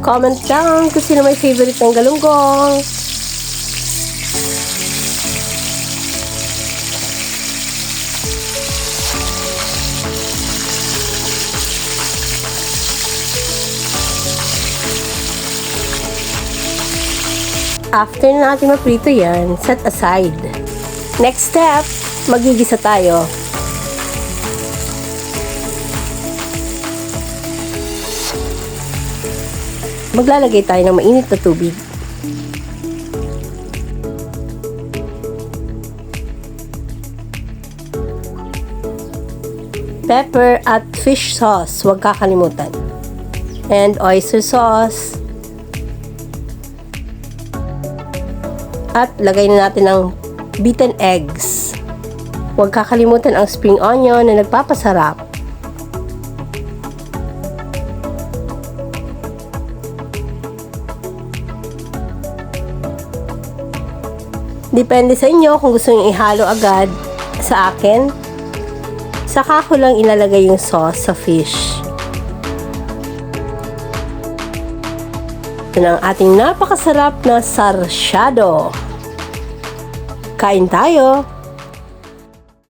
Comment down kung sino may favorite ng galunggong. After na natin maprito yan, set aside. Next step, magigisa tayo. Maglalagay tayo ng mainit na tubig. Pepper at fish sauce, huwag kakalimutan. And oyster sauce. At lagay na natin ang beaten eggs. Huwag kakalimutan ang spring onion na nagpapasarap. Depende sa inyo kung gusto nyo ihalo agad. Sa akin, saka ko lang ilalagay yung sauce sa fish. Ito na ang ating napakasarap na sarsyado. Kain tayo!